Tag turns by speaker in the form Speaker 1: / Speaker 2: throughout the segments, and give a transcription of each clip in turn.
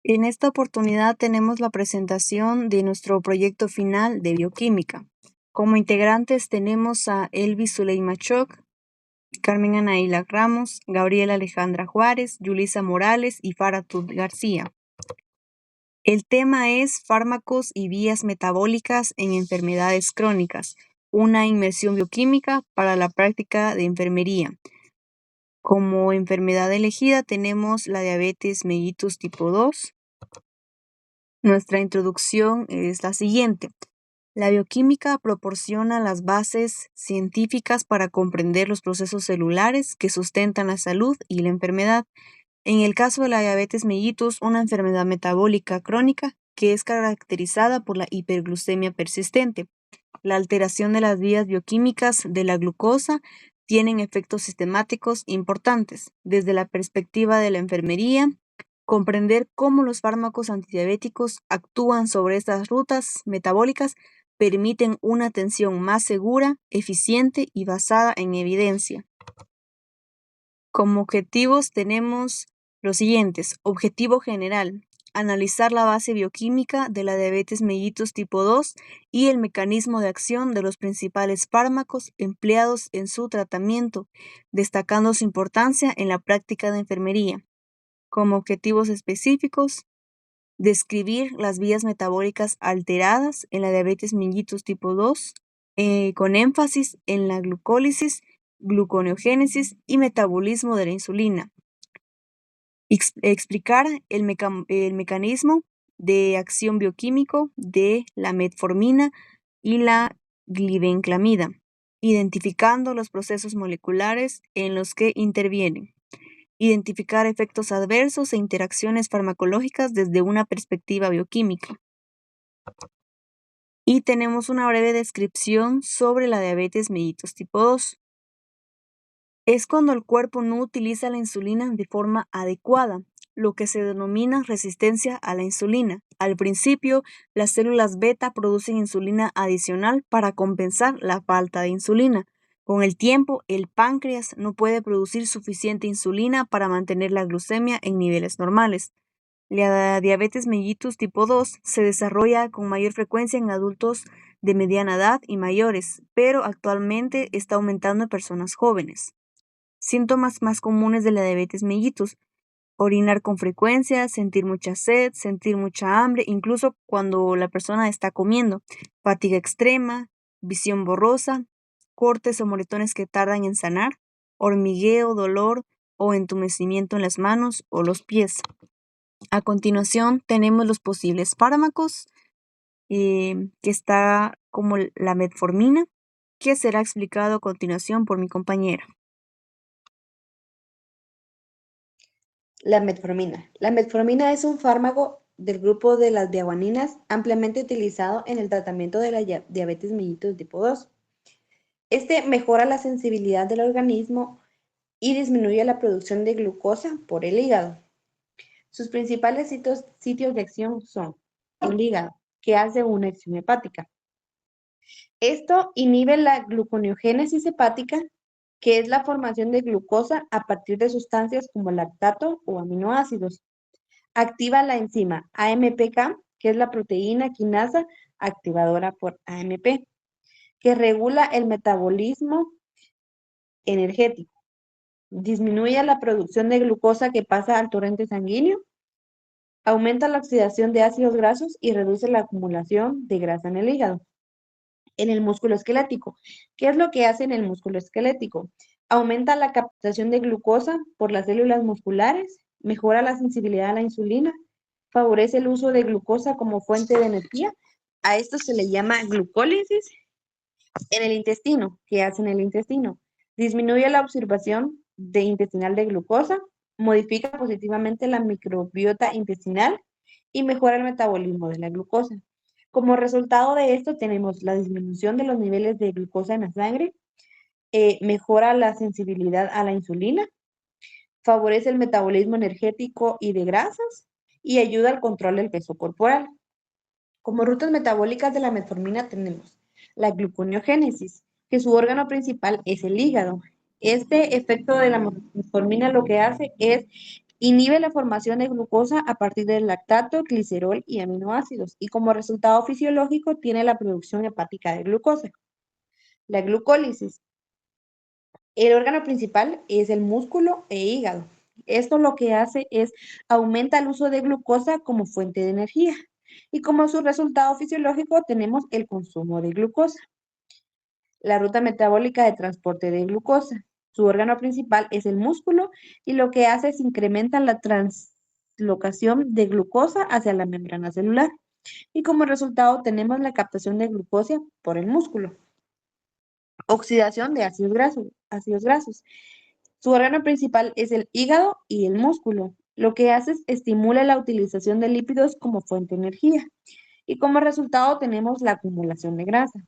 Speaker 1: En esta oportunidad tenemos la presentación de nuestro proyecto final de bioquímica. Como integrantes tenemos a Elvis Zuleima Choc, Carmen Anaíla Ramos, Gabriela Alejandra Juárez, Yulisa Morales y Faratut García. El tema es fármacos y vías metabólicas en enfermedades crónicas, una inmersión bioquímica para la práctica de enfermería. Como enfermedad elegida tenemos la diabetes mellitus tipo 2. Nuestra introducción es la siguiente. La bioquímica proporciona las bases científicas para comprender los procesos celulares que sustentan la salud y la enfermedad. En el caso de la diabetes mellitus, una enfermedad metabólica crónica que es caracterizada por la hiperglucemia persistente. La alteración de las vías bioquímicas de la glucosa tienen efectos sistemáticos importantes. Desde la perspectiva de la enfermería, comprender cómo los fármacos antidiabéticos actúan sobre estas rutas metabólicas permiten una atención más segura, eficiente y basada en evidencia. Como objetivos tenemos los siguientes. Objetivo general: analizar la base bioquímica de la diabetes mellitus tipo 2 y el mecanismo de acción de los principales fármacos empleados en su tratamiento, destacando su importancia en la práctica de enfermería. Como objetivos específicos: describir las vías metabólicas alteradas en la diabetes mellitus tipo 2, con énfasis en la glucólisis, gluconeogénesis y metabolismo de la insulina. Explicar el mecanismo de acción bioquímico de la metformina y la glibenclamida, identificando los procesos moleculares en los que intervienen. Identificar efectos adversos e interacciones farmacológicas desde una perspectiva bioquímica. Y tenemos una breve descripción sobre la diabetes mellitus tipo 2. Es cuando el cuerpo no utiliza la insulina de forma adecuada, lo que se denomina resistencia a la insulina. Al principio, las células beta producen insulina adicional para compensar la falta de insulina. Con el tiempo, el páncreas no puede producir suficiente insulina para mantener la glucemia en niveles normales. La diabetes mellitus tipo 2 se desarrolla con mayor frecuencia en adultos de mediana edad y mayores, pero actualmente está aumentando en personas jóvenes. Síntomas más comunes de la diabetes mellitus: orinar con frecuencia, sentir mucha sed, sentir mucha hambre, incluso cuando la persona está comiendo, fatiga extrema, visión borrosa, cortes o moretones que tardan en sanar, hormigueo, dolor o entumecimiento en las manos o los pies. A continuación tenemos los posibles fármacos, que está como la metformina, que será explicado a continuación por mi compañera.
Speaker 2: La metformina. La metformina es un fármaco del grupo de las diaguaninas ampliamente utilizado en el tratamiento de la diabetes mellitus tipo 2. Este mejora la sensibilidad del organismo y disminuye la producción de glucosa por el hígado. Sus principales sitios de acción son el hígado, que hace una acción hepática. Esto inhibe la gluconeogénesis hepática, que es la formación de glucosa a partir de sustancias como lactato o aminoácidos. Activa la enzima AMPK, que es la proteína quinasa activadora por AMP, que regula el metabolismo energético. Disminuye la producción de glucosa que pasa al torrente sanguíneo. Aumenta la oxidación de ácidos grasos y reduce la acumulación de grasa en el hígado. En el músculo esquelético. ¿Qué es lo que hace en el músculo esquelético? Aumenta la captación de glucosa por las células musculares, mejora la sensibilidad a la insulina, favorece el uso de glucosa como fuente de energía. A esto se le llama glucólisis. En el intestino, ¿qué hace en el intestino? Disminuye la absorción intestinal de glucosa, modifica positivamente la microbiota intestinal y mejora el metabolismo de la glucosa. Como resultado de esto tenemos la disminución de los niveles de glucosa en la sangre, mejora la sensibilidad a la insulina, favorece el metabolismo energético y de grasas y ayuda al control del peso corporal. Como rutas metabólicas de la metformina tenemos la gluconeogénesis, que su órgano principal es el hígado. Este efecto de la metformina lo que hace es Inhibe la formación de glucosa a partir del lactato, glicerol y aminoácidos, y como resultado fisiológico tiene la producción hepática de glucosa. La glucólisis. El órgano principal es el músculo e hígado. Esto lo que hace es aumenta el uso de glucosa como fuente de energía. Y como su resultado fisiológico tenemos el consumo de glucosa. La ruta metabólica de transporte de glucosa. Su órgano principal es el músculo y lo que hace es incrementar la translocación de glucosa hacia la membrana celular. Y como resultado tenemos la captación de glucosa por el músculo. Oxidación de ácidos grasos. Ácidos grasos. Su órgano principal es el hígado y el músculo. Lo que hace es estimula la utilización de lípidos como fuente de energía. Y como resultado tenemos la acumulación de grasa.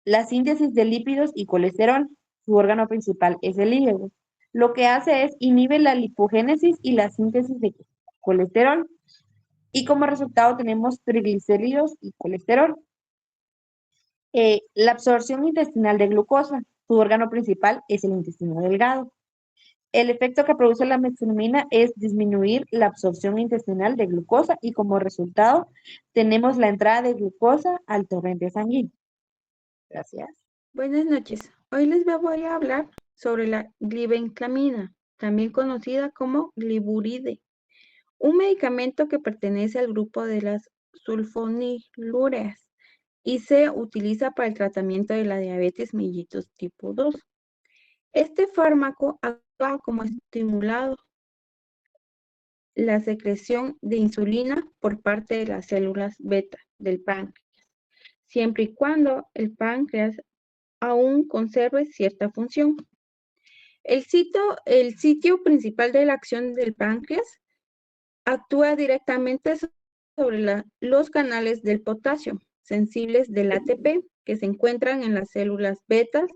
Speaker 2: La síntesis de lípidos y colesterol. Su órgano principal es el hígado. Lo que hace es inhibe la lipogénesis y la síntesis de colesterol. Y como resultado tenemos triglicéridos y colesterol. La absorción intestinal de glucosa. Su órgano principal es el intestino delgado. El efecto que produce la metformina es disminuir la absorción intestinal de glucosa y como resultado tenemos la entrada de glucosa al torrente sanguíneo. Gracias.
Speaker 3: Buenas noches. Hoy les voy a hablar sobre la glibenclamida, también conocida como gliburide, un medicamento que pertenece al grupo de las sulfonilureas y se utiliza para el tratamiento de la diabetes mellitus tipo 2. Este fármaco actúa como estimulado la secreción de insulina por parte de las células beta del páncreas, siempre y cuando el páncreas aún conserve cierta función. El sitio principal de la acción del páncreas actúa directamente sobre los canales del potasio sensibles del ATP que se encuentran en las células betas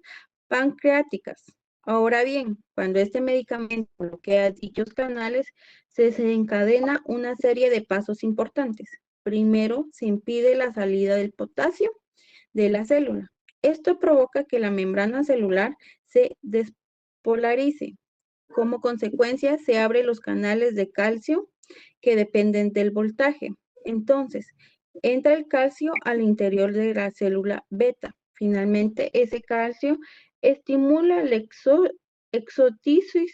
Speaker 3: pancreáticas. Ahora bien, cuando este medicamento bloquea dichos canales, se desencadena una serie de pasos importantes. Primero, se impide la salida del potasio de la célula. Esto provoca que la membrana celular se despolarice. Como consecuencia, se abren los canales de calcio que dependen del voltaje. Entonces, entra el calcio al interior de la célula beta. Finalmente, ese calcio estimula la exótesis,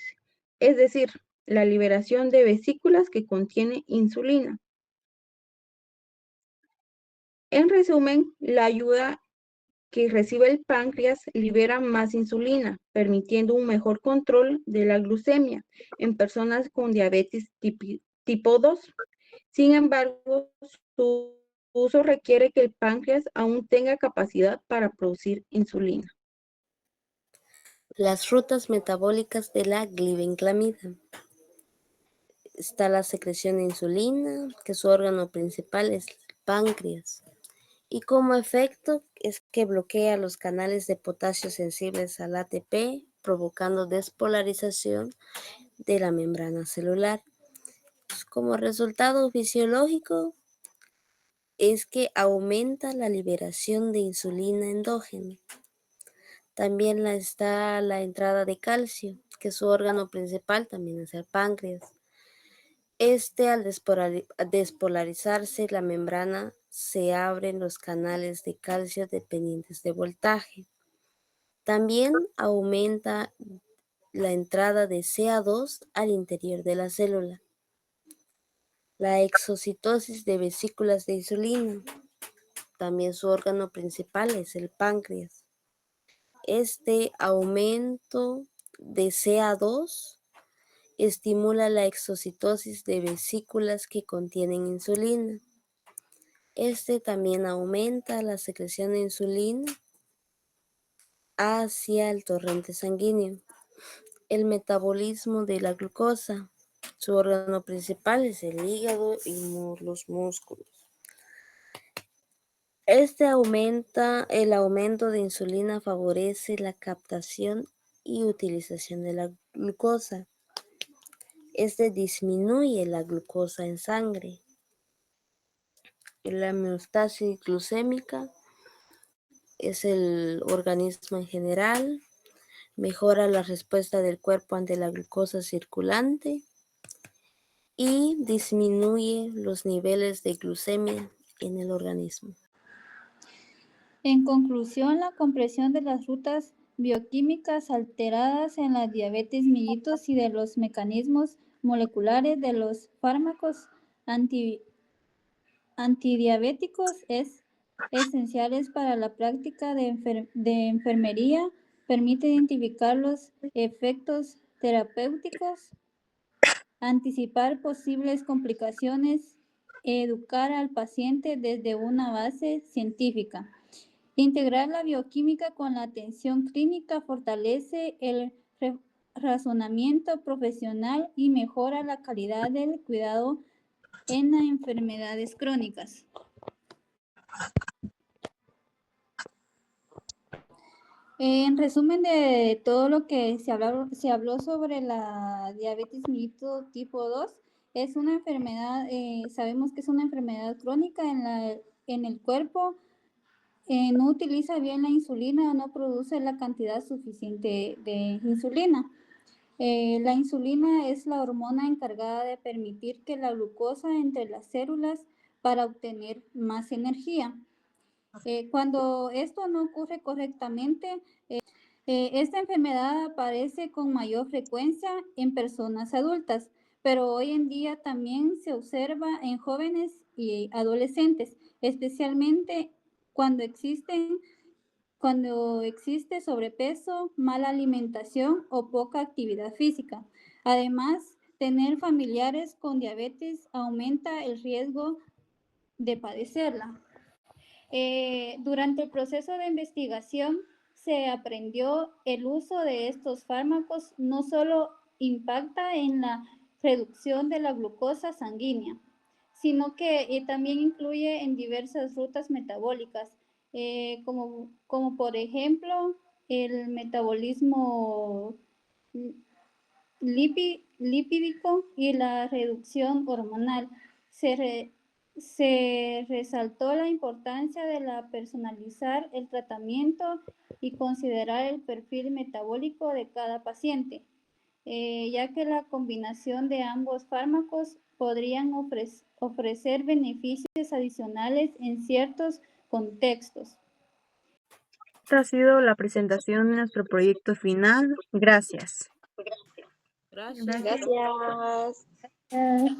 Speaker 3: es decir, la liberación de vesículas que contienen insulina. En resumen, la ayuda que recibe el páncreas libera más insulina, permitiendo un mejor control de la glucemia en personas con diabetes tipo 2. Sin embargo, su uso requiere que el páncreas aún tenga capacidad para producir insulina.
Speaker 4: Las rutas metabólicas de la glibenclamida. Está la secreción de insulina, que su órgano principal es el páncreas. Y como efecto es que bloquea los canales de potasio sensibles al ATP, provocando despolarización de la membrana celular. Como resultado fisiológico es que aumenta la liberación de insulina endógena. También está la entrada de calcio, que su órgano principal también es el páncreas. Al despolarizarse la membrana, se abren los canales de calcio dependientes de voltaje. También aumenta la entrada de Ca2 al interior de la célula. La exocitosis de vesículas de insulina. También su órgano principal es el páncreas. Este aumento de Ca2 estimula la exocitosis de vesículas que contienen insulina. También aumenta la secreción de insulina hacia el torrente sanguíneo. El metabolismo de la glucosa. Su órgano principal es el hígado y los músculos. El aumento de insulina favorece la captación y utilización de la glucosa. Disminuye la glucosa en sangre. La homeostasis glucémica es el organismo en general. mejora la respuesta del cuerpo ante la glucosa circulante y disminuye los niveles de glucemia en el organismo.
Speaker 5: En conclusión, la compresión de las rutas bioquímicas alteradas en la diabetes mellitus y de los mecanismos moleculares de los fármacos antidiabéticos es esenciales para la práctica de enfermería, permite identificar los efectos terapéuticos, anticipar posibles complicaciones, educar al paciente desde una base científica. Integrar la bioquímica con la atención clínica fortalece el razonamiento profesional y mejora la calidad del cuidado en las enfermedades crónicas. En resumen de todo lo que se habló sobre la diabetes mellitus tipo 2, es una enfermedad, sabemos que es una enfermedad crónica en el cuerpo, no utiliza bien la insulina o no produce la cantidad suficiente de insulina. La insulina es la hormona encargada de permitir que la glucosa entre las células para obtener más energía. Cuando esto no ocurre correctamente, esta enfermedad aparece con mayor frecuencia en personas adultas, pero hoy en día también se observa en jóvenes y adolescentes, especialmente cuando existe sobrepeso, mala alimentación o poca actividad física. Además, tener familiares con diabetes aumenta el riesgo de padecerla. Durante el proceso de investigación se aprendió el uso de estos fármacos no solo impacta en la reducción de la glucosa sanguínea, sino que también influye en diversas rutas metabólicas, como por ejemplo el metabolismo lipídico y la reducción hormonal. Se resaltó la importancia de personalizar el tratamiento y considerar el perfil metabólico de cada paciente, ya que la combinación de ambos fármacos podrían ofrecer beneficios adicionales en ciertos contextos.
Speaker 1: Esta ha sido la presentación de nuestro proyecto final. Gracias.
Speaker 4: Gracias.
Speaker 2: Gracias.
Speaker 5: Uh,